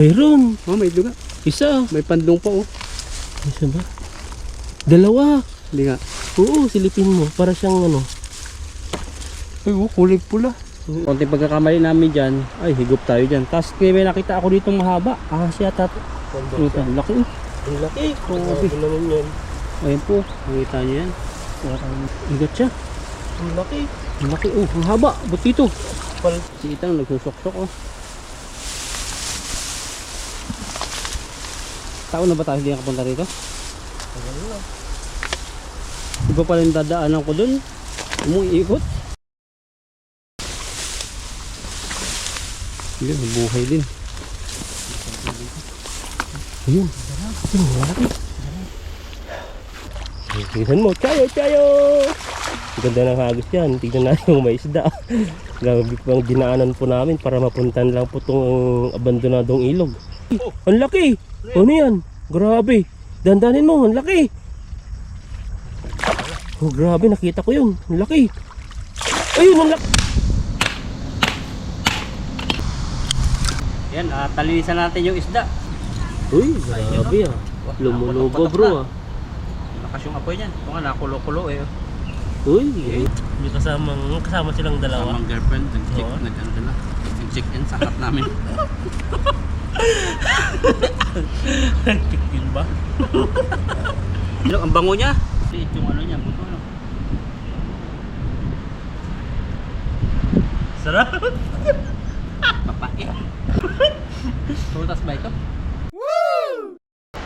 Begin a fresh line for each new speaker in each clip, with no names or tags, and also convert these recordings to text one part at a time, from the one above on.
Mayroon.
Oh, may duga.
Isa.
May pandong pa oh.
Isa ba? Dalawa.
Hindi nga.
Oo, silipin mo. Para siyang ano.
Ay, oh, kulay pula.
Konting pagkakamali namin dyan. Ay, higop tayo dyan. Tapos may nakita ako dito mahaba. Siya tato. Ang laki.
Ang laki.
Grabe.
naman yan.
Ayan po. Nakita niyo yan. Higat siya.
Ang laki.
Ang laki. Oh, ang haba. Ba't dito?
Pal.
Si Itang nagsusok-sok oh. Taon na ba tayo hindi nakapunta rito? Iba pala yung dadaanan ko dun. Umuikot. Yun, buhay din. Ayun. Ayun, malaki.
Tignan mo. Chayo! Ganda ng hagis yan. Tignan natin kung may isda. Grabe pang dinaanan po namin para mapuntan lang po itong abandonadong ilog. Ang laki! Ano yan? Grabe! Dandanin mo, ang laki! Oh, grabe, nakita ko yun. Ang laki! Ayun, ang laki!
Yan, talinisan natin yung isda.
Uy, grabe ah. Lumulubo bro ah.
Lakas yung apoy niyan. Ito nga, nakulo-kulo eh.
Uy, may kasama silang dalawa.
Samang girlfriend, nag-check,
Oo.
nag-check in sa harap namin.
Nag-check in ba?
Ang bango niya. Liit yung ano niya, buto ano.
Sarap!
Papait. Tutas ba ito?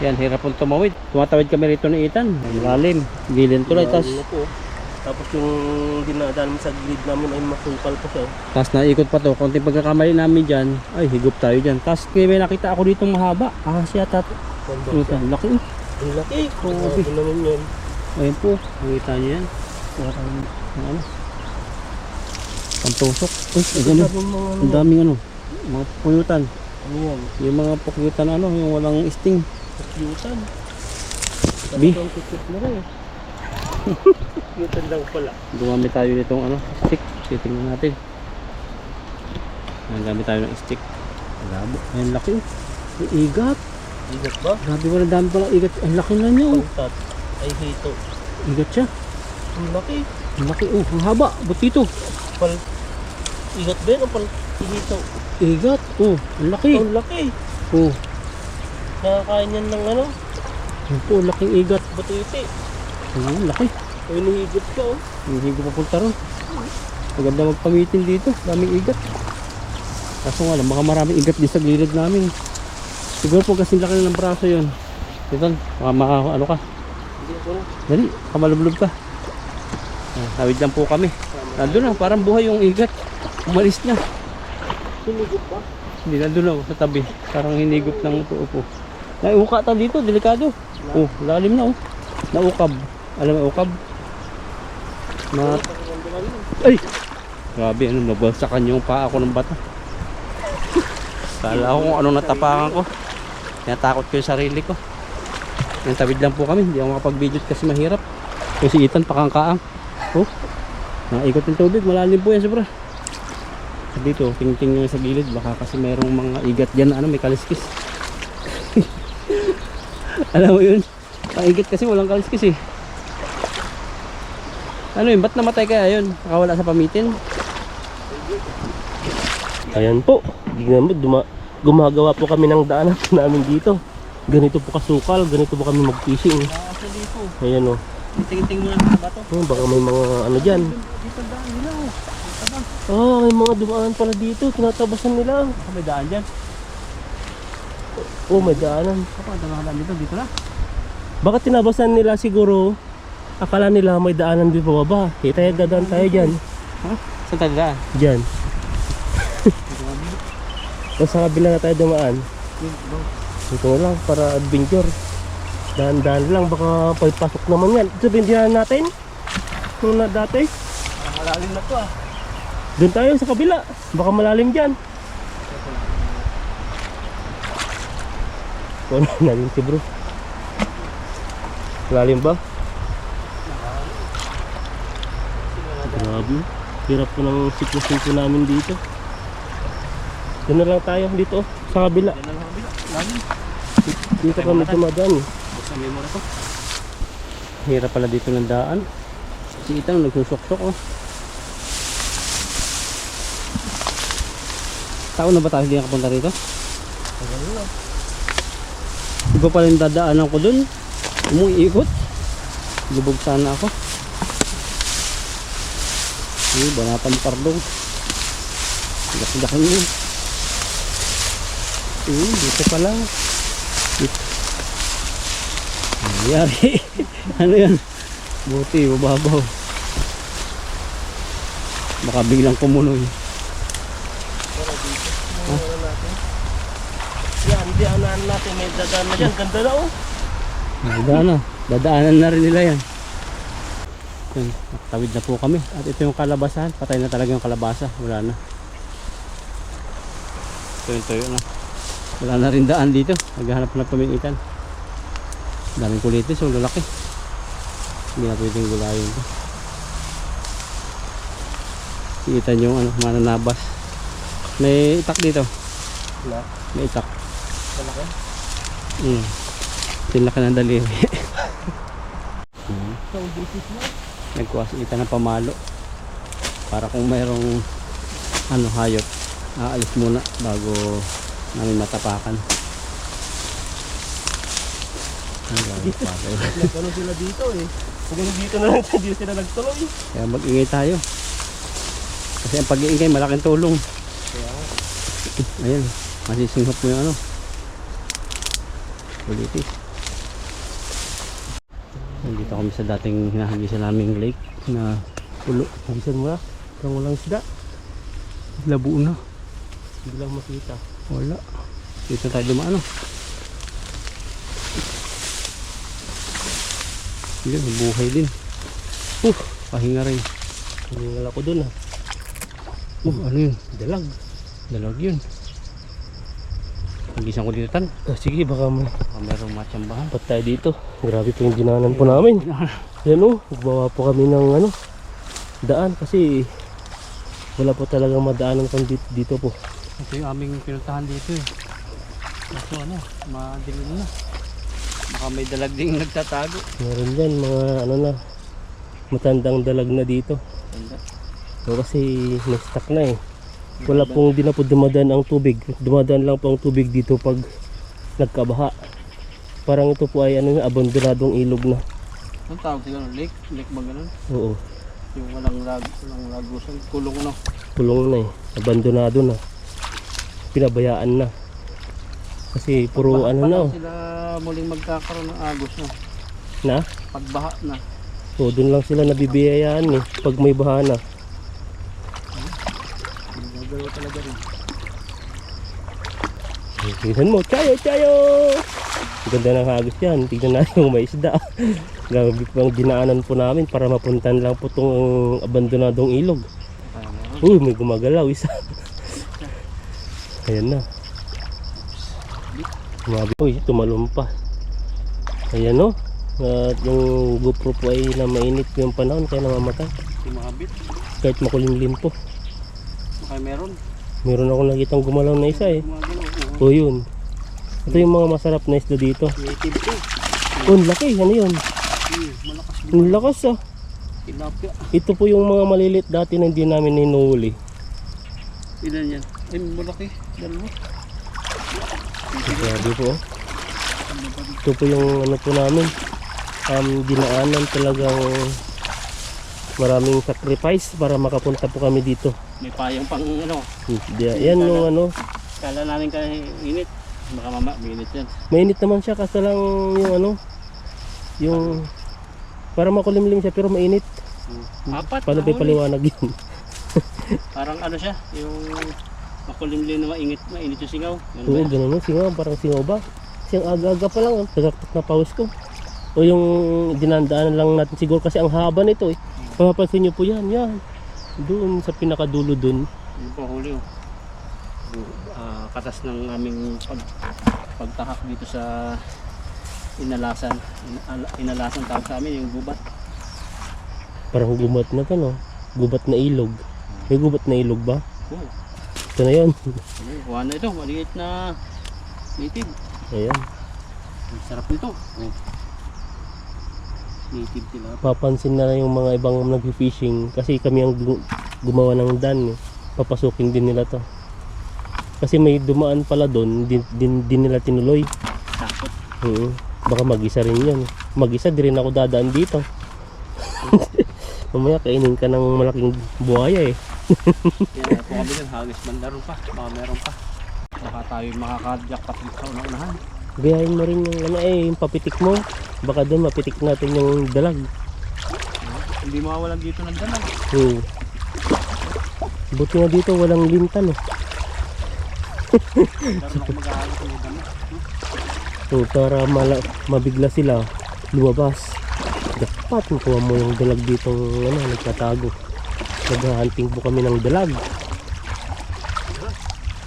Yan, hirap pong tumawid. Tumatawid kami rito ni Ethan. Malalim. Gilin tulay.
Tapos yung dinadaan mo sa gilid namin ay masukal pa siya.
Tapos naikot pa to. Konting pagkakamali namin dyan. Ay, higop tayo dyan. Tapos may nakita ako dito mahaba. Siya tato. Ang laki.
Ang laki!
Grabe.
Grabe naman yan.
Ayun po. Nakita niyo yan. Ano? Pantusok. Uy, ano? Ang daming ano. Mga puyutan.
Ano yan?
Yung mga puyutan ano. Yung walang sting.
Pukyutan.
Bi.
Ang kikit mo rin. Pukyutan lang pala.
Dumami tayo nitong ano, stick. Titingnan natin. Gamit tayo ng stick. Labo. Ayun, laki. May igat.
Igat ba?
Grabe, wala dami palang igat. Ang laki na niya.
Pangtat. Ay hito.
Igat siya.
Ang laki.
Ang laki. Ang haba. Ba't dito?
Pal. Igat ba yun o pal? Hito.
Igat. Ang laki.
Ang laki. Nakakain yan ng ano?
Yun po, laking igat.
Batiti.
Ang laki.
Ay nahigit ka oh.
Hindi ko papunta ron. Maganda magpamitin dito. Daming igat. Kaso nga lang, baka maraming igat din sa gilid namin. Siguro po kasing laki ng braso yun. Ito, baka ano ka.
Hindi ako na.
Dali, kamalublob ka. Tawid lang po kami. Nandun na, parang buhay yung igat. Umalis niya.
Hinigit ba?
Hindi, nandun na sa tabi. Parang hinigop ng upo. Nauka ta dito, delikado. Lalim na Naukab. Alam mo ukab? Ay! Grabe, nabalsakan yung paa ko ng bata. Kala ko kung anong natapakan ko. Natakot ko yung sarili ko. Nantawid lang po kami. Hindi ako makapag-video kasi mahirap. Yung si Ethan pakangkaang. Naikot yung tubig. Malalim po yan sobra. Dito, ting-ting yung sa gilid. Baka kasi mayroong mga igat dyan na may kaliskis. Alam mo yun? Ang igat kasi walang kaliskis eh. Ano yun? Ba't namatay kaya yun? Nakawala sa pamitin?
Ayan po. Tignan mo, gumagawa po kami ng daanan namin dito. Ganito po kasukal, ganito po kami mag-fishing. Ayan o.
Tingin-tingin mo lang sa bato.
Baka may mga ano dyan.
Dito daan nila
May mga dumaan pala dito. Tinatabasan nila.
May daan dyan.
May daanan.
Kapag daan dito na.
Baka tinabasan nila siguro. Akala nila may daanan dito baba. Tayo dadaan tayo dyan.
Saan tayo daan?
Dyan. O sa kabila na tayo dumaan. Ito na lang para adventure. Dahan-dahan lang. Baka pagpasok naman yan. Sabihin din natin. Kung na dati.
Malalim na to
Doon tayo sa kabila. Baka malalim dyan. Ano natin si bro? Malalim ba? Grabe. Hirap po ng sitwasyon po namin dito. Doon na lang tayo dito. sa kabila.
Yan lang kabila. Lagi.
Dito kami dumadaan eh.
Basta may mura to. Hirap pala dito ng daan. Si Itang nagsusok-sok oh. Taon na ba tayo hindi nakapunta rito? Iba pala yung dadaanan ko dun. Umuikot. Lubog sana ako. Ay, Banatang Pardong. Dak-dakan yun. Dito pa lang. Dito. Nangyari. Ano yan? Buti, mababaw. Baka biglang kumunoy.
Yan, dianan natin. May dadaan na dyan. Ganda na oh.
Dadaanan. Dadaanan na rin nila yan. Yan, nakatawid na po kami. At ito yung kalabasan. Patay na talaga yung kalabasa. Wala na. Tuyo na. Wala na rin daan dito. Naghahanap na pamingitan. Daming kulitis. So lalaki. Hindi na pwedeng gulayin ito. Iitan yung ano, mananabas. May itak dito.
Wala.
May itak.
Malaki.
Tinlaki ng daliri.
So, business mo.
Nagkuha si Itan ng pamalo. Para kung mayroong ano, hayop, aalis muna bago namin matapakan.
Nagkano sila dito eh. Kung dito na lang hindi sila nagtuloy.
Kaya mag-ingay tayo. Kasi ang pag-iingay malaking tulong. Ayan, masisinghap mo yung ano. Bulitis. Nandito kami sa dating hinahagisan naming lake na pulo.
Hagisan mo na. Kung walang isda.
Labo na.
Hindi lang makita.
Wala. Dito tayo dumaan. Yun, buhay din. Pahinga rin.
Hiningal ako dun ah.
Ano yun?
Dalag.
Dalag yun. Nagisan ko dito tan.
Sige, baka
Merong matsambahan.
pat tayo dito. Grabe po yung dinanan po namin. Yan o, nagbawa po kami ng ano, daan kasi wala po talagang madaanan kung dito po.
Ito yung aming pinuntahan dito eh. Kaso ano, madilim na. Baka may dalag ding nagtatago.
Meron dyan mga ano na, matandang dalag na dito.
Tanda.
So, kasi na-stuck na eh. Wala pong di na po dumadaan ang tubig. Dumadaan lang po ang tubig dito pag nagkabaha. Parang ito po ay ano, abandonadong ilog na.
Anong tawag siguro? Lake? Lake ba ganun?
Oo,
Yung walang lagusan. Kulong no?
kulong na eh. Abandonado na. Pinabayaan na. Kasi puro ano na.
Sila muling magkakaroon ng agos no?
Na?
Pagbaha na.
So doon lang sila nabibiyayaan eh. Pag may baha na.
Gagalaw talaga rin.
Tignan mo, chayo! Ganda ng hagos yan. Tignan natin kung may isda. Grabe pang dinaanan po namin para mapuntan lang po itong abandonadong ilog. May gumagalaw isa. Ayan na. Uy, tumalon pa. Ayan o. At yung GoPro po ay na mainit yung panahon kaya namamatay.
Sumabit.
Kahit makulimlim po.
Baka meron.
Meron akong nakitang gumalaw na isa eh.
Gumagalaw.
O yun. Ito yung mga masarap na isda dito.
Native to.
Oh, ang laki. Ano yun?
Malakas din.
Ang lakas ah.
Tilapia.
Ito po yung mga malilit dati na hindi namin hinuhuli.
Ilan yan? Ay, malaki. Dalawa.
Grabe po. Oh. Ito po yung ano po namin. Dinaanan talagang maraming sacrifice para makapunta po kami dito.
May payong pang ano.
Yan yung ano.
Kala namin kaya init. Baka mainit yan.
Mainit naman siya kasi lang yung ano. Yung para makulimlim siya pero mainit.
Apat.
Paano ba paliwanag yun?
Parang ano siya. Yung makulimlim na mainit yung singaw. Ganun ba
Oo,
yan?
ganun yung singaw. Parang singaw ba? Kasi ang aga-aga pa lang. Tagaktak na pawis ko. O yung dinandaan lang natin siguro kasi ang haba nito eh. Mapapansin nyo po yan. Yan. Doon sa pinakadulo doon.
Yung pahuli oh. Katas ng aming pagtahak dito sa inalasan. Inalasan tawag sa amin yung gubat.
Parang gubat na to no? Gubat na ilog. May gubat na ilog ba?
Oh.
Ito na yun.
Kuha na ito, maliit na native.
Ayan.
Ang sarap nito. Native tilapia.
Papansin na yung mga ibang nag-fishing kasi kami ang gumawa ng dam. Papasukin din nila to. Kasi may dumaan pala doon, din nila tinuloy.
Takot.
Baka mag-isa rin yan. Mag-isa di rin ako dadaan dito. Mamaya kainin ka ng malaking buhaya eh.
Yan po kami dun, hagis bandaro pa. Baka meron pa. Baka tayo makaka-jackpot dito sa una-unahan.
Gayahin mo rin yung ano yung papitik mo. Baka doon mapitik natin yung dalag.
Hindi mawawalan dito ng dalag.
Buti nga dito walang lintan eh.
Meron ako mag-ahagis ng damo.
Para mabigla sila lumabas. Dapat kuha mo yung dalag dito nagtatago. Naghahunting po kami ng dalag.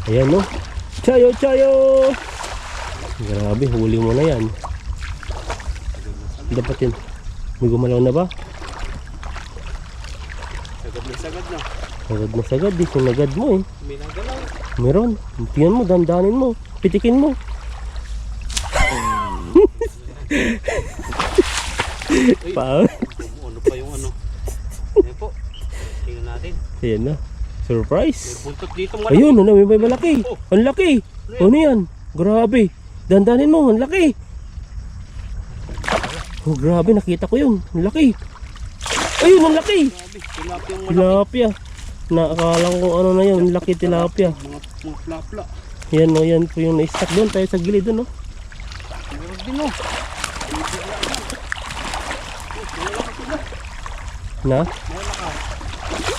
Ayan no. Chayo chayo. Grabe, huli mo na yan. Dapat yun. May gumalaw na ba?
Sagad na sagad na.
Sagad na sagad. Di sinagad mo eh.
May nagalaw.
Meron. Tingnan mo, dandanin mo. Pitikin mo. Pa.
Ano pa yung ano? Ayan po. Tingnan natin.
Ayan na.
May
Surprise.
buntot dito malaki.
Ayun, ano, may malaki. Ang laki. Ano yan? Grabe. Dandanin mo, ang laki. Oh, grabe, nakita ko yun. Ang laki. Ayun, ang laki.
Grabe, tilapia yung malaki.
Tilapia. Nakakala ko ano na yun, ang laki tilapia.
Mga plapla.
Yan o, yan po yung na-stack doon. Tayo sa gilid doon o.
Meron din oh.
Na?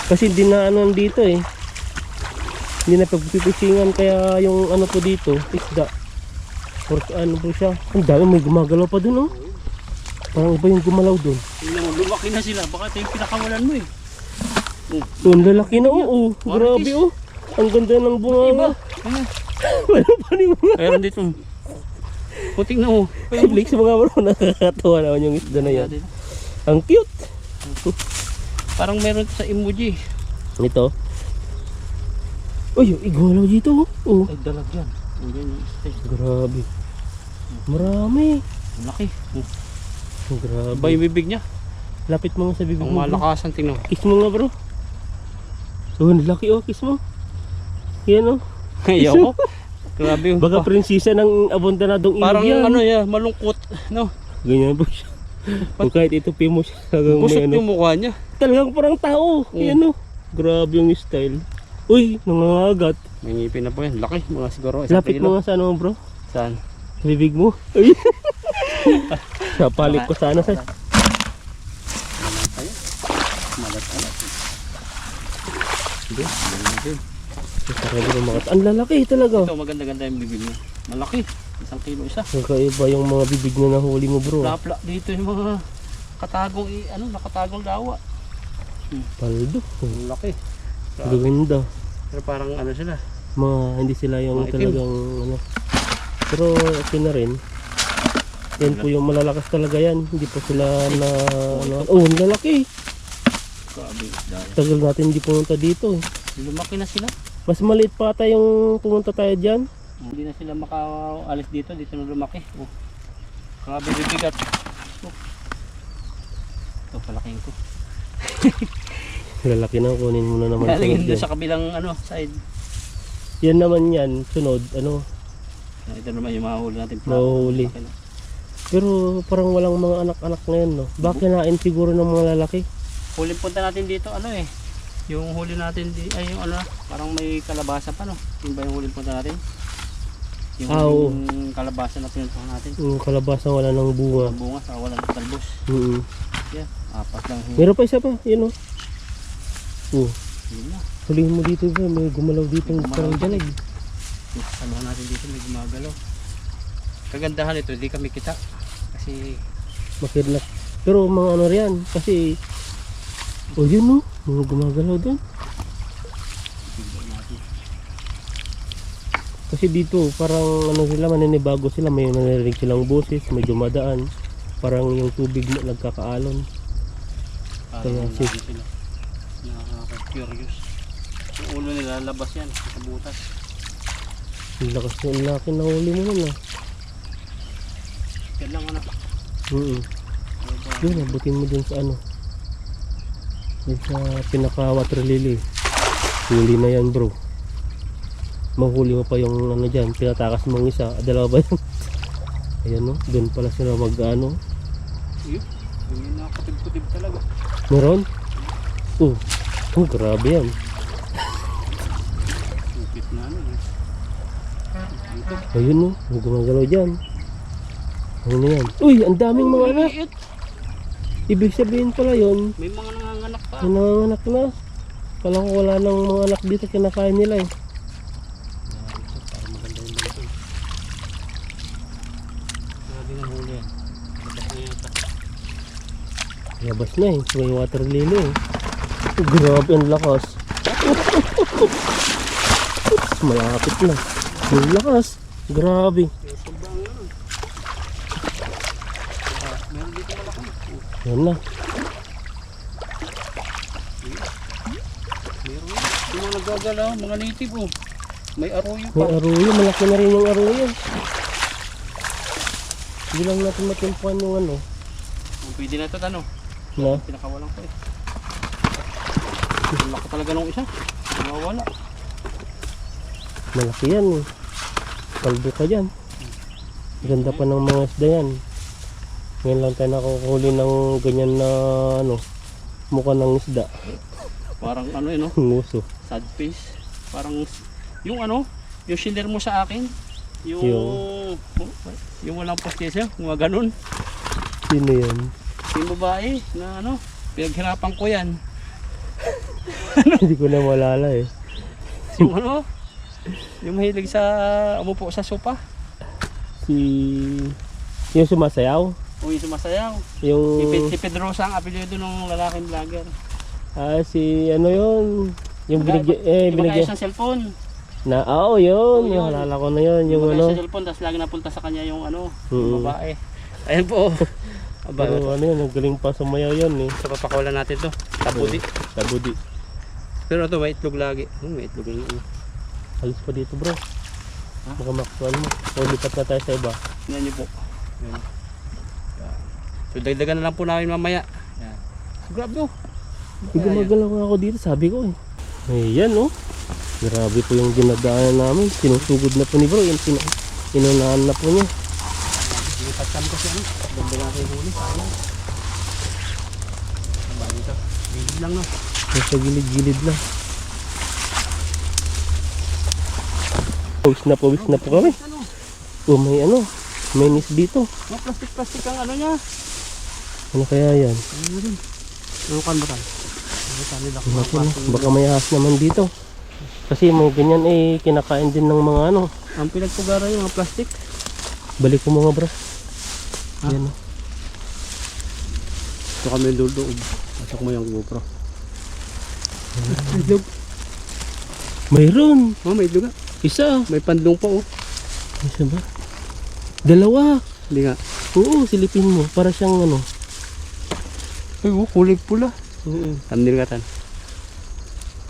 Kasi hindi na ano dito eh. Hindi na pagpipisingan kaya yung ano po dito, isda. Or ano po siya. Ang dami, may gumagalaw pa dun oh. Parang iba yung gumalaw dun.
Tingnan mo, lumaki na sila. Baka ito yung pinakawalan mo eh.
Oh, ang lalaki na oh. Grabe oh. Ang ganda ng bunga. Wala pa ni mga.
Meron dito. O tingnan mo.
Public sa mga bro, nakakatawa naman yung isda na yan. Ang cute.
Parang meron sa emoji.
Ito. Uy, igalaw dito oh.
Ay, dalag yan. Ayan yung stay.
Grabe. Marami.
Ang laki.
Grabe.
Ba yung bibig niya?
Lapit mo nga sa bibig
Ang
mo. Bro.
malakasan, tingnan mo.
Kiss mo nga bro. Oh, ang laki oh, kiss mo. Yan oh.
Ayaw ko. Grabe yung
Baka prinsesa ng abandonadong ilog
parang
yan.
ano yan, malungkot. No?
Ganyan po siya. Kung kahit itupi mo siya.
Kusot
May,
yung mukha niya.
talagang parang tao. Yan oh. Grabe yung style. Uy, nangangagat.
May ngipin na po yan. Laki. Mga siguro isang
Lapit
kilo.
mo nga sa ano bro.
Saan?
Sa bibig mo. Uy. Napalik ko sana sa...
Malat-alat. Hindi.
Ang lalaki talaga.
Ito maganda-ganda yung bibig niya. Malaki. 1 kilo isa.
Kakaiba yung mga bibig na nahuli mo bro.
Plapla dito yung mga nakatagong dawa.
Paldo.
Ang laki.
Ganda.
Pero parang ano sila.
Hindi sila yung
Mga itim.
talagang ano. Pero okay na rin. Yan po yung malalakas talaga yan. Hindi po sila na ano. Oh, ang lalaki.
Grabe. Dahil.
Tagal natin hindi pumunta dito eh.
Lumaki na sila.
Mas maliit pa ata yung pumunta tayo dyan.
Hindi na sila makaalis dito. Dito na lumaki. Oh. Grabe bibigat. Oh. Ito palaking ko.
Lalaki na, kunin mo na naman.
Galing
sunod
doon
yan.
sa kabilang ano, side.
Yan naman yan, sunod, ano.
Ito naman yung mahuli natin.
Mahuli.
Malaki na.
Pero parang walang mga anak-anak ngayon, no. Baka kinain siguro ng mga lalaki.
Huling punta natin dito, ano eh. Yung huli natin, ay yung ano, parang may kalabasa pa no. Yung ba yung huling punta natin? Yung
Oo.
kalabasa na pinuntahan natin.
Yung kalabasa wala ng bunga.
Ang bunga, sa walang talbos. Yan, apat lang.
Meron pa isa pa, yun o.
Yun na.
Hulihin mo dito ba, may gumalaw dito
May
parang
gumalaw
dalag.
Saluhan natin dito, may gumagalaw. Kagandahan ito, hindi kami kita. Kasi,
Makirlak. Pero mga ano riyan, kasi yun no, mga gumagalaw doon.
tignan natin.
Kasi dito parang ano sila, maninibago sila, may nanirinig silang boses, may dumadaan. Parang yung tubig na nagkakaalon.
Parang
Kaya,
natin sila. Nakaka-curious. Yung ulo nila labas yan sa butas.
Ang lakas yung laki na huli mo nun ah.
Yan lang anak.
Yun, abutin mo dun sa ano. Dun sa pinaka water lily. Huli na yan bro. Mahuli mo pa yung ano dyan. Pinatakas mong isa. Dalawa ba yan? Ayan no. Dun pala sila mag ano.
Yun. Yung nakakatib-kutib talaga.
Meron? Oh, grabe yan.
Upit na ano eh. Ito.
Ayun no. Huwag gumagalaw dyan. Ano na yan? Uy, ang daming mga anak.
Maliit.
Ibig sabihin pala yun.
May mga nanganganak pa.
May nanganganak na. Kala ko wala nang mga anak dito. Kinakain nila eh.
Para maganda yung dito. Grabe ng huli yan. Labas na yata.
Labas na eh. May water lily eh. Oh, grabe ang lakas. Malapit na. Ang lakas. Grabe.
Sobrang ano. Meron dito malaki.
Yan na.
Meron. Yung mga nagagalaw, mga native oh. May arroyo pa.
May arroyo. Malaki na rin yung arroyo. Hindi lang natin matimpuan yung ano.
Pwede na ito ano.
Na?
Pinakawalan ko eh. Ang laki talaga nung isa. Nawawala.
Malaki yan eh. Kalbo ka dyan. Ganda pa ng mga isda yan. Ngayon lang tayo nakukuhuli ng ganyan na ano, mukha ng isda.
Parang ano yun no?
Nguso.
Sad face. Parang yung ano, yung shinner mo sa akin. Yung yung walang postisya, mga ganun.
Sino yan?
Yung babae na ano, pinaghirapan ko yan.
Hindi ko na malala eh.
Yung ano, yung mahilig sa umupo sa sopa.
Si... Yung sumasayaw?
O yung sumasayaw.
Yung...
Si Pedrosa ang apelyido ng lalaking vlogger.
Ah, si ano yun? Yung binigyan...
Binigyan sa cellphone.
Na, oo yun.
Oo,
Yung
yun.
halala ko na yun. Yung
Yung
ano.
sa cellphone, tapos lagi napunta sa kanya yung ano, yung babae. Ayan po. Aba,
Pero ano yun, ang galing pa sumayaw yun eh.
so papakawalan natin to. Tabudi.
Tabudi.
Pero ito may itlog lagi. May itlog lang.
Alis pa dito bro.
Ha?
Baka makukuhan mo. O lipat na tayo sa iba.
Tingnan niyo po. Ayan. Yan. So dagdagan na lang po namin mamaya. Yan. So, grabe oh.
Gumagalaw nga ako dito, sabi ko eh. Ayan oh. Grabe po yung dinadaanan namin. Sinusugod na po ni bro. Yung inunahan na po niya.
Lipat kami kasi ano. Ganda natin yung huli. Sayang. Diba dito? Gilid lang no.
Nasa gilid-gilid lang. Pawis na po kami.
Ano?
Oh, may ano. May nis dito.
Mga plastic ang ano niya.
Ano kaya yan?
Ano rin? Ano kan ba tayo? Ano tayo nila?
Baka, baka may ahas naman dito. Kasi may ganyan eh, kinakain din ng mga ano.
Ang pinagpugara yung mga plastic.
Balik ko mga bro.
Ha?
Yan oh.
Ito kami loob. Pasok mo yung GoPro. May itlog.
Mayroon.
Oh, may itlog nga.
Isa.
May pandong pa oh.
Isa ba? Dalawa.
Hindi nga.
Oo, silipin mo. Para siyang ano.
Ay, oh, kulay pula.
Oo.
Thumbnail ka tan.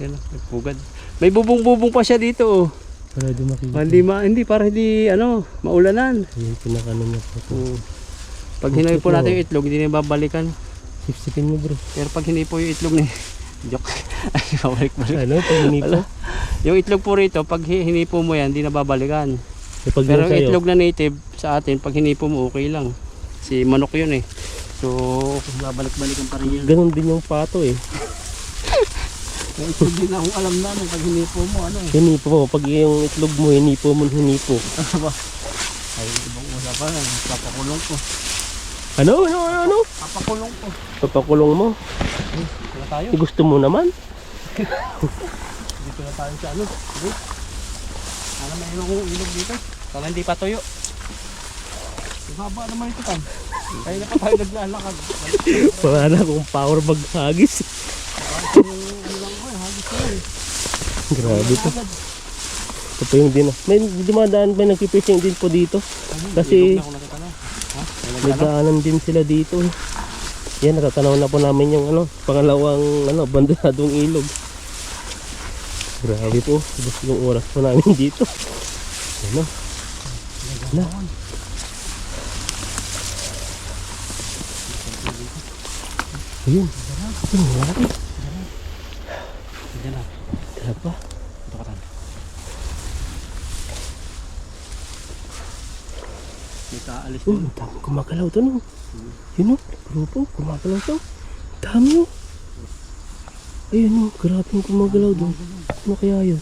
Yan oh, nagpugad. May bubong-bubong pa siya dito oh.
Para di makikita.
Hindi para hindi ano, maulanan.
Yan, pinakano niya po.
Oh. Pag hinawi po natin yung itlog, hindi na babalikan.
Sipsipin mo bro.
Pero pag hinipo yung itlog ni joke. Ay, babalik-balik.
Ano? Pag hinipo?
Yung itlog po rito, pag hinipo mo yan, hindi na babalikan.
Eh, pag
Pero
yung
yung
sa'yo,
itlog na native sa atin, pag hinipo mo, okay lang. Si manok yun eh. So, babalik-balikan pa rin yan.
ganun din yung pato eh.
Yung itlog din akong alam na nung pag hinipo mo, ano eh.
Hinipo mo. Pag yung itlog mo, hinipo mo, hinipo.
Ay, ibang usapan, papakulong ko.
Ano?
Papakulong ko.
Papakulong mo.
Dito na tayo.
Gusto mo naman.
Dito na tayo sa ano. Dito. Sana may ilog dito. Sana hindi pa tuyo. Ang haba naman ito kan. Kaya na pa tayo naglalakad.
Wala na akong power maghagis.
Ano lang ko, hagis ko eh.
Grabe to. Ito pa yung din. May dumadaan ba nagpipishing din po dito? Kasi
Ilog na ako nakita na. Ha?
may daanan din sila dito. Yan, natatanaw na po namin yung ano, pangalawang ano, abandonadong ilog. Grabe po. Gusto yung oras pa namin dito. Ano? Na. Ayun. Ayun, malaki.
Diyan na.
Tara pa.
Ito ka tayo. May kaalis
Oh,
din.
ang dami gumagalaw to no. Yun o, grupo, gumagalaw to. Dami o. Ayun o, grabe yung gumagalaw doon. Ano kaya yun?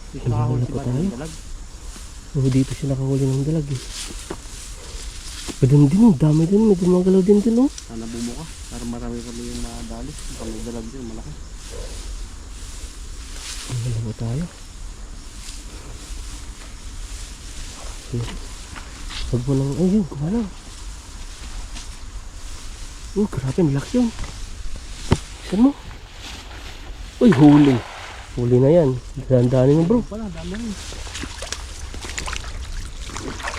Dito nakahuli si
pa
Bata
tayo?
ng dalag.
Oh, dito siya nakahuli ng dalag eh. Ganun din o, dami din, may gumagalaw din din o.
Sana bumuka. Para marami kami yung madali. Baka may dalag din, malaki.
Ano ba tayo? Huwag mo nang, ayun, gumalaw. Oh, grabe, malaki yun. Saan mo? Uy, huli. Huli na yan. Dahan-dahanin mo bro.
Wala, dami rin.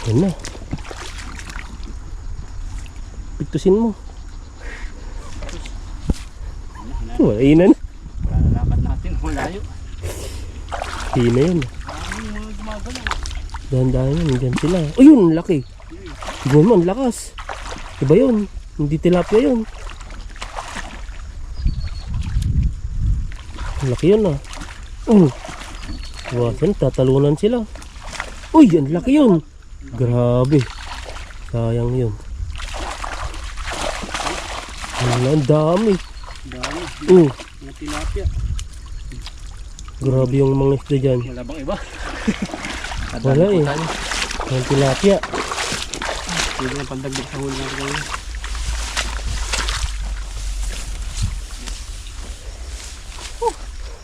Yan na. Pitusin mo. Wala, inan.
Wala na lakad natin. Malayo.
Hina yun.
Ang mga gumagalaw.
Dahan-dahan yun. Diyan sila. Oh, yun, laki. Tignan mo, ang lakas. Iba yun. Hindi tilapia yun. Ang laki yun ah. Wasan, tatalunan sila. Uy, ang laki yun. Grabe. Sayang yun. Ang dami.
Dami.
Oh,
Mga tilapia.
grabe yung mga isda dyan.
Wala bang iba?
Wala eh. Ang tilapia.
Hindi na pandagdag sa huli natin ngayon.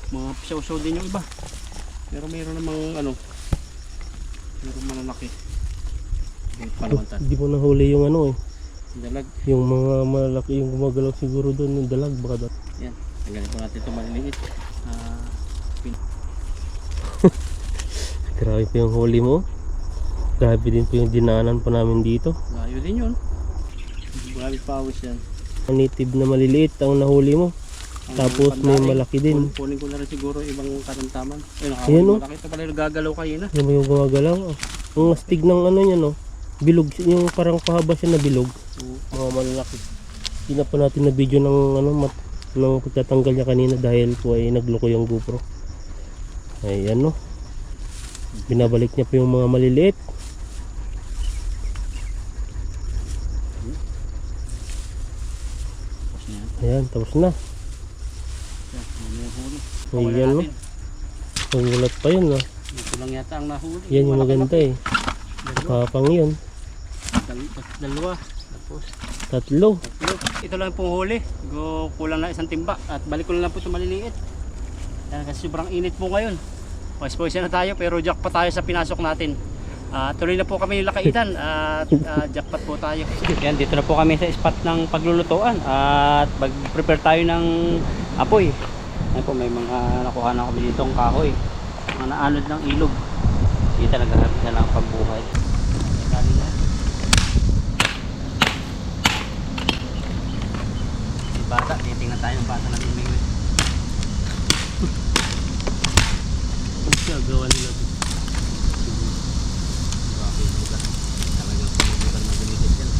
Mga pisaw-saw din yung iba. Pero mayroon namang ano. Mayroon malalaki. Palawantan.
Hindi mo nahuli yung ano eh.
Dalag.
Yung mga malaki yung gumagalaw siguro doon. Yung dalag baka doon.
Yan. Tanggalin po natin ito maliliit.
Grabe po yung huli mo. Grabe din po yung dinaanan pa namin dito.
Layo din yun. Grabe pawis yan.
Ang native na maliliit ang nahuli mo. Tapos may malaki din.
Kunin ko na rin siguro ibang karamtaman. Ayun,
Ayan,
nakahuli
oh.
malaki. Ito pala yung gagalaw kayo na.
Yan mo yung gumagalaw. Ang astig ng ano niya no. Bilog. Yung parang pahaba siya na bilog. Mga malalaki. Hindi na pa natin na video ng ano ng pagtatanggal niya kanina dahil po ay nagloko yung GoPro. Ayan no. Binabalik niya po yung mga maliliit. Ayan, tapos na. Ayan no. Pangulat pa yun no.
Ito lang yata ang nahuli.
Yan yung maganda eh. Kapang yun.
Dalawa. Tapos
Tatlo.
ito lang pong huli. Kulang na isang timba. At balik ko na lang po ito maliliit. Yan, kasi sobrang init po ngayon. Pag-spoil na tayo pero jackpot tayo sa pinasok natin. Tuloy na po kami lakaitan at jackpot po tayo. Yan, dito na po kami sa spot ng paglulutuan at mag-prepare tayo ng apoy. Yan po, may mga nakuha na kami dito ang kahoy. Mga naanod ng ilog. Hindi talaga habis na lang pagbuhay. Si bata, titingnan tayo ng bata natin may
Siya gawa nila dito.
grabe yung lugar. Talagang pinigilan na gamitin yan.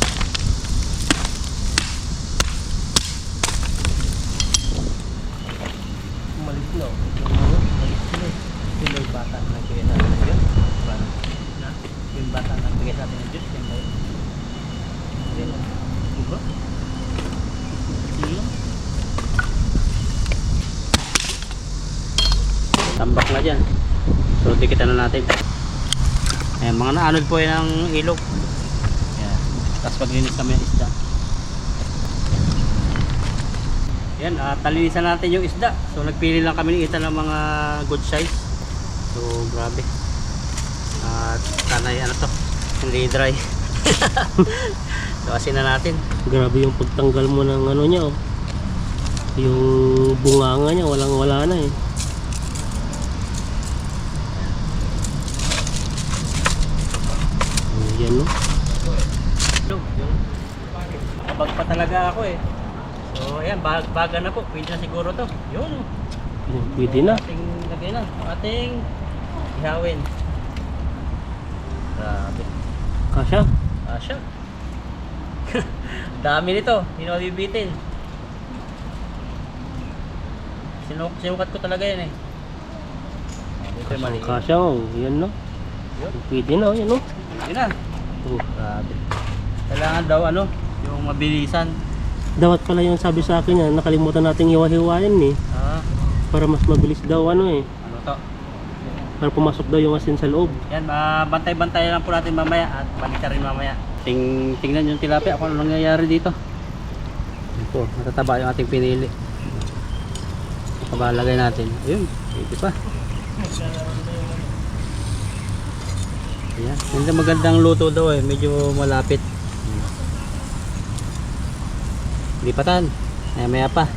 Malis na.
Sino yung bata na nagbigay sa atin ng Diyos? Parang, yung bata na nagbigay sa atin ng Diyos, yan ba yun? Yan o. Diba? Sino? Tambak na dyan. So, dikitan na natin. Ayan, mga naanod po yan ang ilog. Ayan. Tapos paglinis kami ng isda. Yan, talinisan natin yung isda. So nagpili lang kami ng isa ng mga good size. So grabe. At sanay ano to, hindi dry. So asin na natin.
Grabe yung pagtanggal mo ng ano niya oh. Yung bunganga niya walang wala na eh. Yan no.
Nakabag pa talaga ako eh. So ayan, baga na po. Pwede na siguro to. Yun.
Pwede na.
Ating lagay na. Ating ihawin. Grabe.
Kasya.
Asya. Dami nito. Hindi na mabibitin. Sinukat ko talaga yan eh. Ito yung maliit.
Kasya oh. Yan no.
Yun.
Pwede na. Yan no.
Yun na.
Oh.
Grabe. Kailangan daw yung mabilisan.
Dapat pala yung sabi sa akin yan. Nakalimutan nating hiwa-hiwain eh.
Ah,
Para mas mabilis daw ano eh.
ano to?
Para pumasok daw yung asin sa loob.
Yan, bantay-bantay lang po natin mamaya at balik rin mamaya. Tingnan yung tilapia kung ano nangyayari dito. Ito, matataba yung ating pinili. Kabalagay natin. Ayun, pwede pa. Ayan, hindi magandang luto daw eh, medyo malapit. Lipatan, maya pa.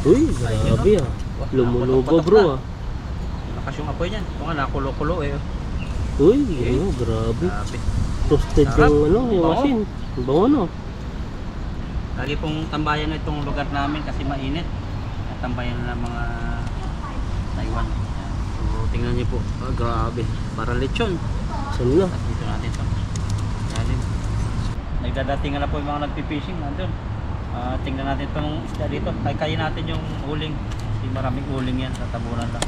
Uy, grabe ah. Lumulubo bro ah.
Lakas yung apoy niyan. Kung nga nakulo-kulo eh.
Uy, ano, grabe.
Grabe.
Toasted
Sarap.
yung ano, yung
Bango.
asin. Ang bango no.
Lagi pong tambayan na itong lugar namin kasi mainit. At tambayan na ng mga Taiwan. Ayan. So, tingnan niyo po. Oh, grabe. Para lechon.
Saan na?
At dito natin ito. Yalim. Nagdadatingan na po yung mga nagpipishing. Nandun. Tingnan natin itong isda dito. Kayin natin yung uling. Kasi maraming uling yan. Sa tabunan lang.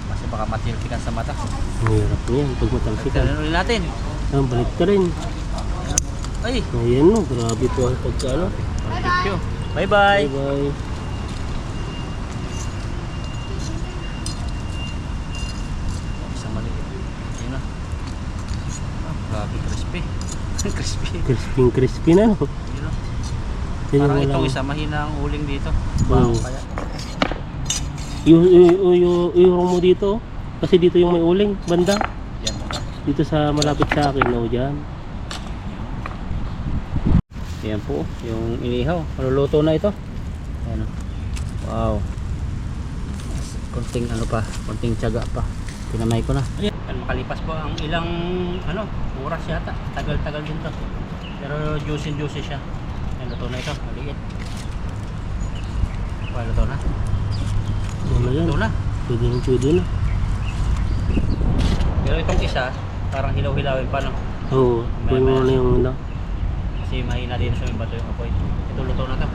Kasi baka matilpikan sa mata.
Ang hirap niyan pag matalsikan.
Tingnan ulit natin.
Ah, balik ka rin.
Ay!
Ayan no, grabe po ang pagkano.
Thank you. Bye-bye!
Bye bye.
Isang maliit. Ayun na. Grabe crispy. Crispy.
Crispy na no.
Ayun na.
Yan
Parang
yung
itong
walang-
isa mahina ang uling dito.
Oo.
Kaya
Iurong mo dito. Kasi dito yung may uling, banda.
yan.
Dito sa malapit sa akin, no, dyan.
Yan po, yung inihaw. Maluluto na ito. Ayan. Wow. Konting ano pa, konting tiyaga pa. Pinamay ko na. Ayan, makalipas po ang ilang oras yata. Tagal-tagal din to. Pero juicy siya. Ayan, luto na ito. Maliit. Luto na.
Ano na yan?
Luto na.
Pwede na.
Pero itong isa, parang hilaw-hilawin pa no.
Oo, pwede mo na yung ano.
Kasi mahina din sa may bato yung apoy. Ito luto na to.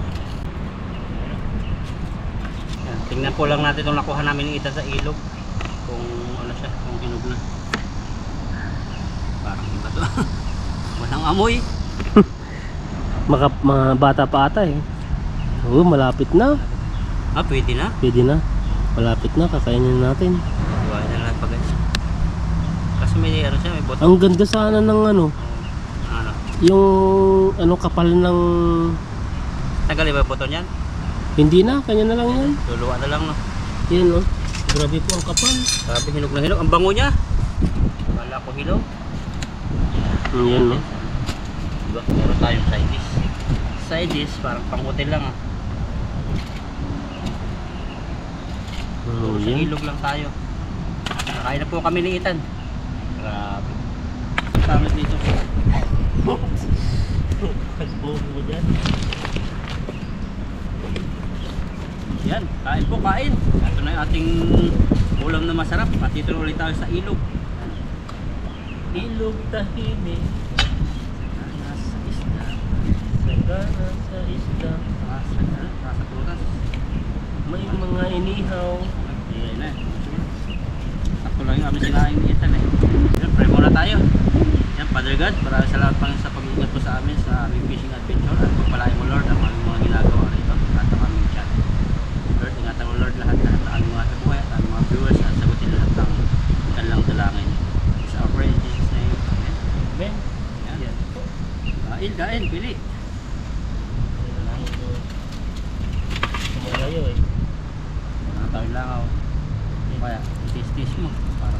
Yan, tingnan po lang natin itong nakuha namin ng ita sa ilog. Kung ano siya, kung hinog na. Parang iba to. Walang amoy.
Mga bata pa ata eh. Oo, malapit na.
Pwede na.
Pwede na. Malapit na, kakainin natin.
Iwain na lang pag kasi may ano siya, may boto.
Ang ganda sana ng ano,
Ano?
yung ano kapal ng...
Tagal ba yung boto niyan?
Hindi na, kanya na lang yan.
Luluwa na lang no.
Yan no. Grabe po ang kapal.
Grabe, hinog na hinog. Ang bango niya. Wala ko hilaw.
Yan no.
Diba? Meron tayong side dish. Side dish, parang pang-hotel lang ah.
Oh,
Sa
yan.
ilog lang tayo. Nakain na po kami ni Ethan. Grabe. Tama dito.
Pagbuo mo dyan.
Yan, kain po, kain. Ito na yung ating ulam na masarap. At dito na ulit tayo sa ilog.
Ilog tahimik,
Nasa isda.
sagana sa isda.
Nasa prutas.
May mga inihaw.
Yan na. Sakto lang yung aming sinaing ni Ethan eh. Yan, pray muna tayo. Yan, Father God, maraming salamat pa sa pag-iingat po sa amin sa aming fishing adventure. At pagpalain mo Lord ang aming mga ginagawa rito at ang aming chat. Lord, ingatan mo Lord lahat ng aming mga kabuhay at aming mga viewers at sagutin lahat ng kanilang dalangin. Sa our prayer in Jesus' name. Amen.
Ben.
Yan. Kain, pili.
Malayo eh.
Tayo lang ako. Kaya, tis-tis mo. Parang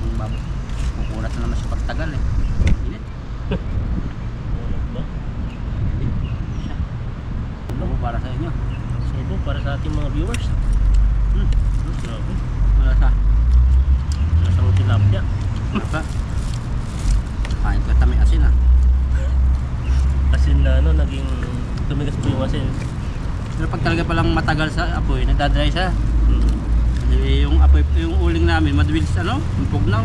kukulat na naman sa pagtagal eh. Init.
Ulog ba?
Siya. Ano po para sa inyo?
Sebo para sa ating mga viewers. Grabe.
Wala sa.
Wala sa tilapia.
Maka. Kain ka tamay asin ah.
Asin na ano, naging tumigas po yung asin.
Pero pag talaga palang matagal sa apoy, nagdadry siya.
Hmm.
Yung apoy, yung uling namin, madabilis yung pugnaw.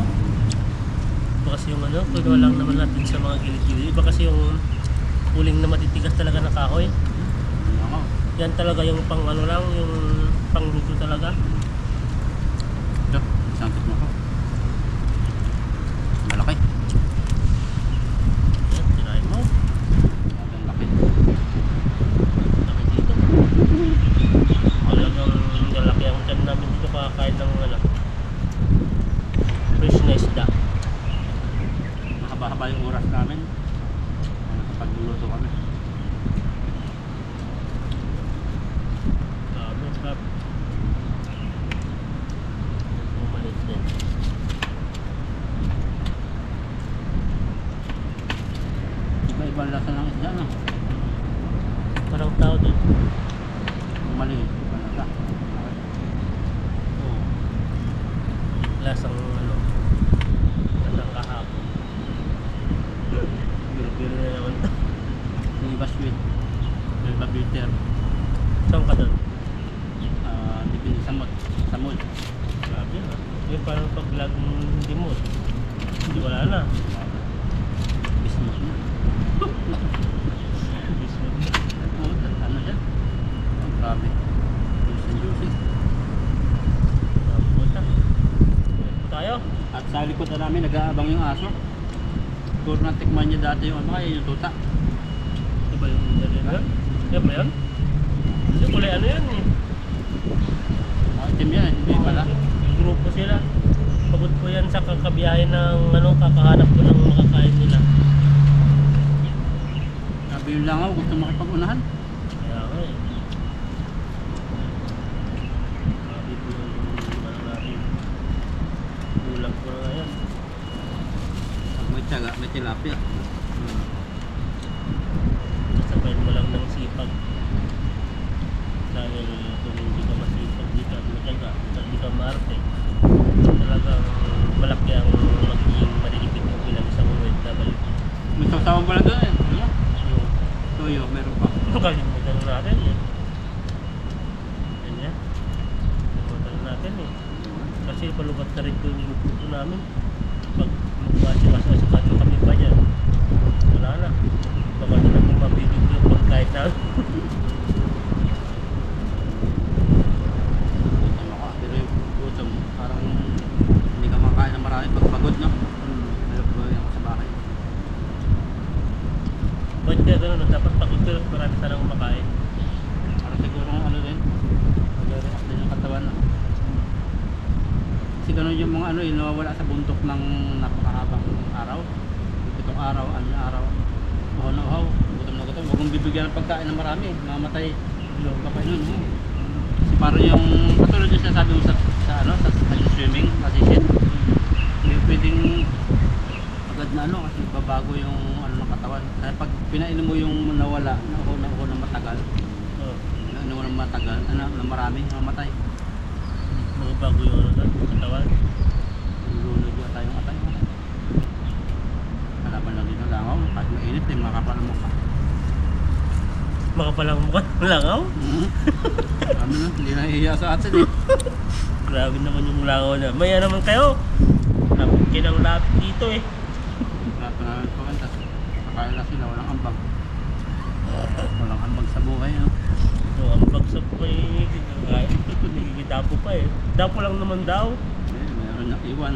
Iba kasi yung ano, kinuha lang naman natin sa mga gilid-gilid. Iba kasi yung uling na matitigas talaga na kahoy.
Ano?
Yan talaga yung pang ano lang, yung pang luto talaga.
Ito, isang mo ko. Malaki.
Yan, tirahin mo.
Ang laki.
Laki dito. Talagang lalaki ang tiyan namin dito kakain ng ano, fresh na isda.
Mahaba-haba yung oras namin. Kapag luluto kami.
Sarap. Maliit din.
Iba-iba ang lasa ng isda, no?
Parang tao din.
Yung maliit, iba lasa.
Oo. Lasang ano, lasang kahapon. Biro-biro na naman to.
Yung iba sweet. Yung iba bitter.
Saan ka doon?
Dipindi sa mood. Sa mood.
Grabe na. Yung parang pag-vlog hindi mo. Hindi wala na.
Bismut na.
Bismut na.
Oo, ano dyan? Oh, grabe. Juicy and juicy.
Puta. Tayo.
At sa likod na namin, nag-aabang yung aso. Siguro natikman niya dati yung ano kaya yung tuta.
Ito ba yung dali na? Yan ba yan? Hindi kulay ano yan eh.
Itim yan, hindi pala.
Grupo sila. Pagod ko yan sa kakabiyahe ng ano, kakahanap ko ng makakain nila.
Sabi yung langaw, gusto makipag-unahan.
Kaya nga eh. Sabi ko yung ano natin. Ulam ko na yan.
Pag may tiyaga, may tilapia.
Sasabayin mo lang ng sipag. Dahil kung hindi ka masipag, hindi ka matyaga, hindi ka maarte, talagang malaki ang magiging malilipit mo bilang isang OFW.
May sasawang pala doon eh. Ano?
Yung
Toyo, meron pa.
kalimutan na natin yan. Yan yan. Kalimutan na natin eh. Kasi palubat na rin ito yung luto namin. Pag magkasi-kasi kami pa dyan, wala na. Baka na kung mabigit yung pagkain namin.
Gutom ako. Pero yung gutom, parang hindi ka makain ng marami pag pagod, no? Pero buhay ako sa bahay.
Ba't kaya gano'n? Dapat pagod ka, marami sanang kumakain.
Parang siguro ano din, mag-react din yung katawan, no? Kasi ganun yung mga ano, yung nawawala sa buntok ng napakahabang araw. Itong araw, ano yung araw. Uhaw na uhaw, gutom na gutom. Huwag mong bibigyan ng pagkain ng marami, mamatay. Log ka pa yun, no? Kasi parang yung, katulad yung sinasabi mo sa ano, sa swimming, nasisit. Hindi pwedeng agad na ano, kasi babago yung ano ng katawan. Kaya pag pinainom mo yung nawala, nauho na matagal,
Oh,
nauho na matagal, ano, na marami, mamatay.
mga bago yung ano doon, katawan.
Nilulog yung tayong atay. Kalaban lang dito langaw, kahit mainit eh, makapal mo ka.
Makapalang mukha ng langaw.
Ano na, hindi na hihiya sa atin eh.
Grabe naman yung langaw na. Maya naman kayo. Napagkin ang lapit dito eh.
Lahat na namin pagkanta. Kakain na sila, walang ambag. Walang ambag sa buhay, no?
So, ang bagsak pa eh. Nagigidapo pa eh. Dapo lang naman daw.
Eh, meron na iwan.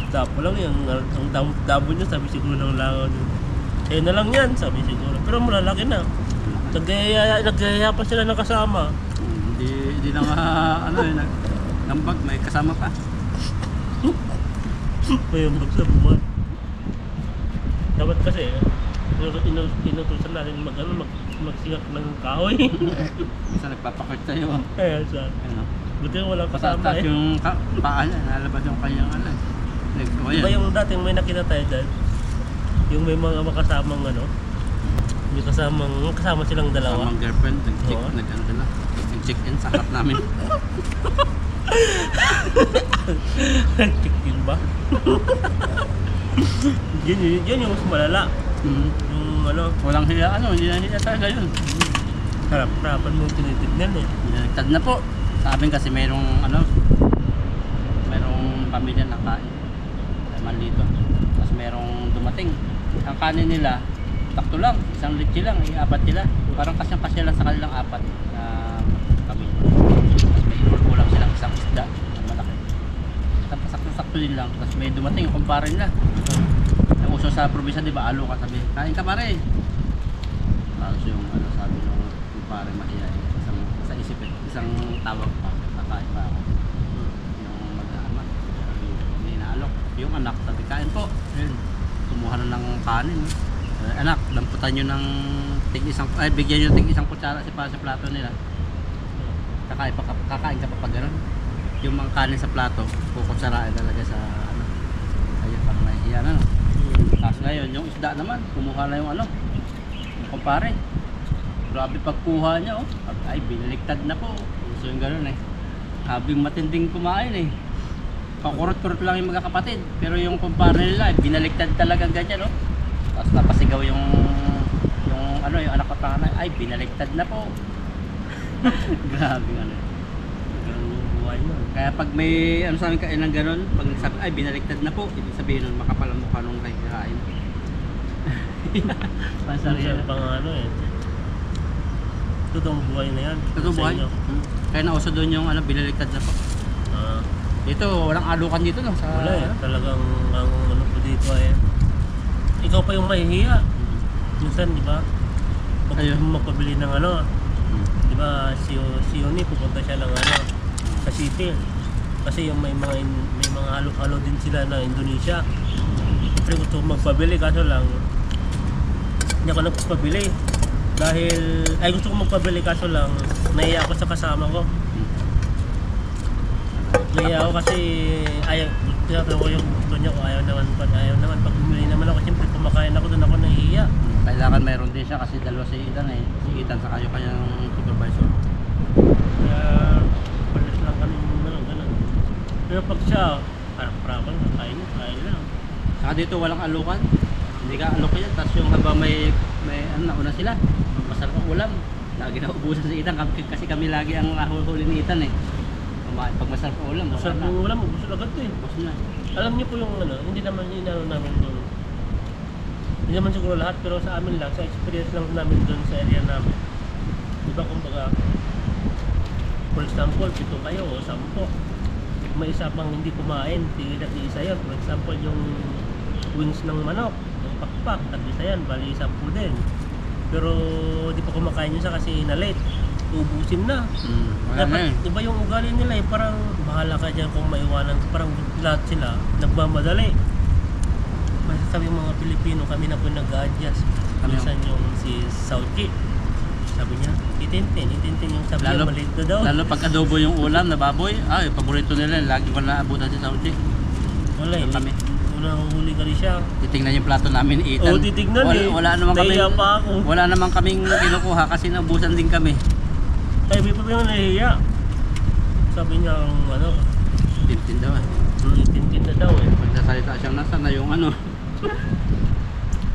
Dapo lang yan. Ang dabo niya sabi siguro ng langaw niya. Eh na lang yan sabi siguro. Pero malalaki na. Nagkaya pa sila ng kasama.
Hindi na nga, ano eh, ambag, may kasama pa.
May ambag sa buwan. Dapat kasi inutusan natin magsingak ng kahoy.
Isa nagpapakot sa'yo.
Kaya sa
Ano?
buti walang kasama
Patatas
eh.
yung paa niya, nalabas yung kanyang ano.
Iba yung dating may nakita tayo dyan. Yung may mga makasamang ano. May kasama silang dalawa.
Samang girlfriend, nag-check,
Oo.
nag-ano sila. Nag-check-in sa harap namin.
Check-in ba? Yun yung mas malala.
Mhm.
Yung ano.
Walang hiya, hindi na hiya talaga yun.
Harap-harapan mo tinitignan eh.
Binaligtad na po. Sabi kasi merong pamilya na kain. Malito. Tapos merong dumating. Ang kanin nila, takto lang, isang litsi lang, apat sila. Parang kasyang-kasya lang sa kanilang apat na kami. Tapos may kulang silang isang isda na malaki. Tapos sakto din lang. Tapos may dumating yung kumpare nila. Ang uso sa probinsya, di ba, alo ka sabi, kain ka pare. Tapos yung sabi nung kumpare mahiya, isang isip isang tawag pa, kakain pa ako. Yung mag-aama, hindi inaalok. Yung anak, sabi kain po. Ayun, kumuha na ng kanin. Anak, lamputan nyo ng bigyan nyo ng isang kutsara sa plato nila. Kakain ka pa pag gano'n. Yung mga kanin sa plato, kukutsarain talaga sa ayun, parang nahihiya na. Tapos ngayon, yung isda naman, kumuha na yung kumpare. Grabe pagkuha niya, ay binaliktad na po. So yung gano'n habing matinding kumain pakurot-kurot lang yung magkakapatid, pero yung kumpare nila binaliktad talagang ganyan tapos napasigaw yung anak ko panganay, ay binaliktad na po. Grabe ganun buhay mo. Kaya pag may sa amin kain ng ganun, pag nagsabi ay binaliktad na po, ibig sabihin nun makapal ang mukha nung kain.
Pasariya pang totoong buhay na yan.
Totoong buhay. Kaya nauso doon yung binaliktad na po. Dito walang alukan dito sa
wala talagang ang po dito ikaw pa yung mahihiya minsan, di ba? Pag magpabili ng di ba, si Yoni pupunta siya ng sa city kasi yung may mga halo-halo din sila na Indonesia. Pero gusto ko magpabili kaso lang hindi ako nagpapabili dahil gusto ko magpabili kaso lang nahiya ako sa kasama ko. Nahiya ako kasi tinatanong ko yung gusto niya kung ayaw naman pag bumili naman ako siyempre kumakain ako doon ako nahihiya.
Kailangan mayroon din siya kasi dalawa si Ethan si Ethan sa kayo kanyang supervisor.
Kaya palis lang kami ganun. Pero pag siya harap-harapan kain lang.
Saka dito walang alukan, hindi ka alok yan. Tapos yung habang may nauna sila, masarap ang ulam, lagi na ubusan si Ethan kasi kami lagi ang huli ni Ethan pag masarap ang ulam,
masarap ang ulam, ubus agad
ubus na.
Alam niyo po yung hindi naman namin doon. Hindi naman siguro lahat, pero sa amin lang, sa experience lang namin doon sa area namin. Diba kumbaga, for example, 7 kayo o 10. May isa pang hindi kumain, tigil at isa yan. For example, yung wings ng manok, yung pakpak, at isa yan, bali 10 din. Pero di pa kumakain yun siya kasi na-late. Ubusin na. Dapat, diba yung ugali nila parang bahala ka dyan kung maiwanan, parang lahat sila nagmamadali. Masasabi yung mga Pilipino, kami na po nag-a-adjust. Minsan yung si Sauchi, sabi niya, itintin yung sabi niya, maliit na daw.
Lalo pag adobo yung ulam na baboy, paborito nila, lagi ko na abutan si Sauchi.
Wala kami. Nahuli ka rin siya.
Titingnan yung plato namin, Ethan.
Titignan
wala naman kaming kinukuha kasi naubusan din kami.
Ay, may pa yung nahihiya. Sabi niya
Tintin daw
Tintin na daw
Pagsasalita siyang nasa na yung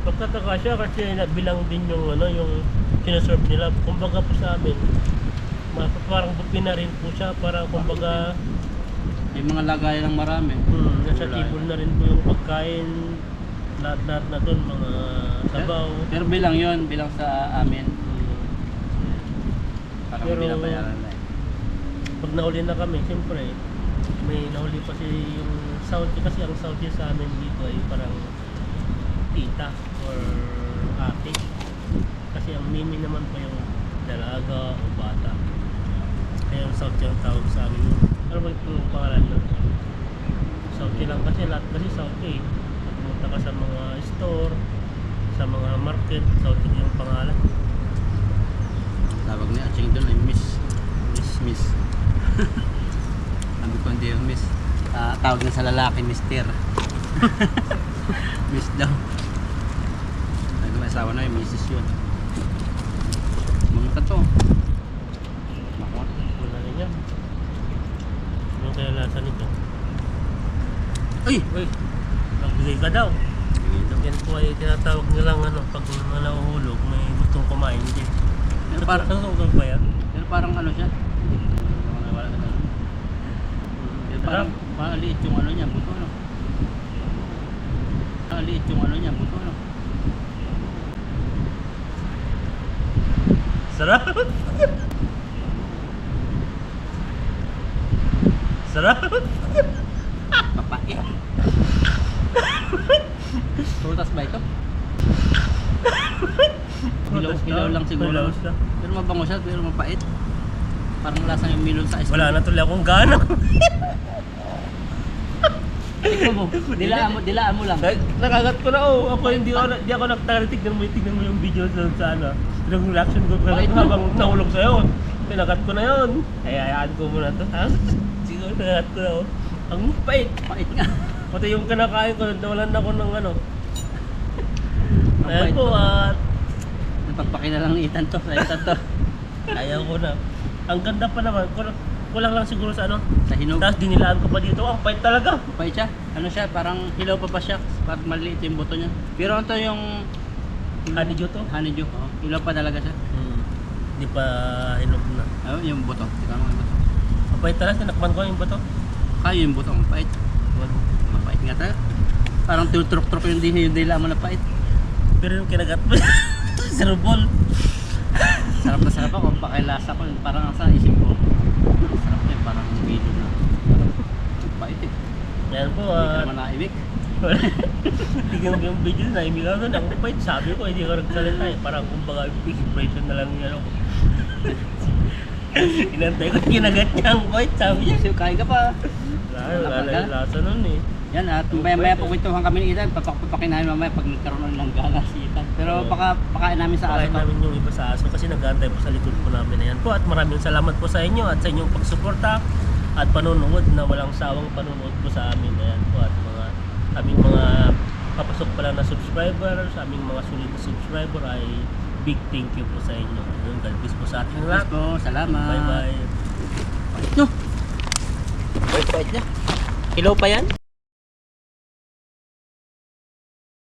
Pagkataka siya kasi bilang din yung yung sinaserve nila. Kumbaga po sa amin, parang bupi na rin po siya. Parang kumbaga
may mga lagay lang marami.
Nasa table na rin po yung pagkain. Lahat na doon, mga sabaw.
Pero bilang sa amin. Parang
pero
binabayaran na
pag nahuli na kami, siyempre may nahuli pa yung Saudi kasi ang Saudi sa amin dito ay parang tita or ate kasi ang mimi naman pa yung dalaga o bata kaya yung Saudi ang tawag sa amin. Ano ba yung pangalan nun? Saudi lang kasi lahat kasi Saudi pumunta ka sa mga store sa mga market, Saudi yung pangalan.
Tawag ni Aching doon ay Miss sabi ko hindi yung Miss, tawag na sa lalaki Mister. Miss daw. Ay may asawa na yung Mrs. yun. Mga to
wala rin yan. Ano kaya lasa nito?
Uy!
Nagbigay ka daw. Ilog yan po ay tinatawag nilang ano, pag mga nahuhulog, may gustong kumain din.
Pero
Parang
parang,
nasusugal pa yan.
pero parang ano siya. Wala na ganun. Pero parang maliit yung ano niya, buto no. Maliit yung ano niya, buto no.
Sarap! Sarap!
Mapait. Prutas ba ito? Hilaw lang siguro.
Hilaw siya.
Pero mabango siya, pero mapait. Parang lasang yung melon sa ice cream.
Wala na tuloy akong gana.
Ikaw mo, dilaan mo lang.
Nakagat ko na Ako hindi ako nagtari. Tignan mo yung video sa ano. Yung reaction ko
Bakit?
habang nahulog sa'yo. Pinagat ko na yun. Hayaan ko muna to. Siguro nakagat ko na Ang pait.
Pait nga.
Pati yung kinakain ko, nawalan ako ng ano.
Ang
Ayan
pait
po,
to. Napagpaki na lang ni Ethan to. Sa Ethan to.
ayaw ko na. Ang ganda pa naman. Kulang lang siguro sa ano.
Sa hinog.
Tapos dinilaan ko pa dito. Ang pait talaga.
Mapait siya. Ano siya, parang hilaw pa siya. Parang maliit yung buto niya. Pero ito yung
Honeydew to.
honeydew. Oh, hilaw pa talaga siya.
Hindi pa hinog na.
Oh, yung buto. Tingnan mo yung buto.
Ang pait talaga. Tinakman ko yung bato.
Kaya yung buto, mapait. Mapait nga tayo. Parang tutrok-trok yung dila mo na pait.
Pero yung kinagat mo. Serbol.
Sarap na sarap ako. Pakilasa ko. Parang sa isip ko. Sarap na yun. Parang milo na. Mapait eh.
Yan po.
Hindi ka naman naibig.
Tignan mo yung video na imigaw doon. Ang pait. Sabi ko hindi ko nagsalita eh. Parang kumbaga impression na lang yan ako. Inantay ko kinagat niya ang pait. Sabi niya.
Kasi kain ka pa.
Wala na yung lasa nun eh.
Yan at maya-maya pagkwentuhan kami ni Ethan. Papakin namin mamaya pag nagkaroon ng gana si Ethan. Pero
Oo.
pakain namin sa aso.
Pakain namin yung iba sa aso kasi nag-aantay po sa likod po namin. Ayan po at maraming salamat po sa inyo at sa inyong pagsuporta at panonood na walang sawang panonood po sa amin. Ayan po at aming mga papasok pa lang na subscribers, aming mga sulit na subscriber ay big thank you po sa inyo. Ayun, God bless po sa ating
Yes
lahat.
po, salamat.
Bye bye.
No. Pait niya. Hilaw pa yan?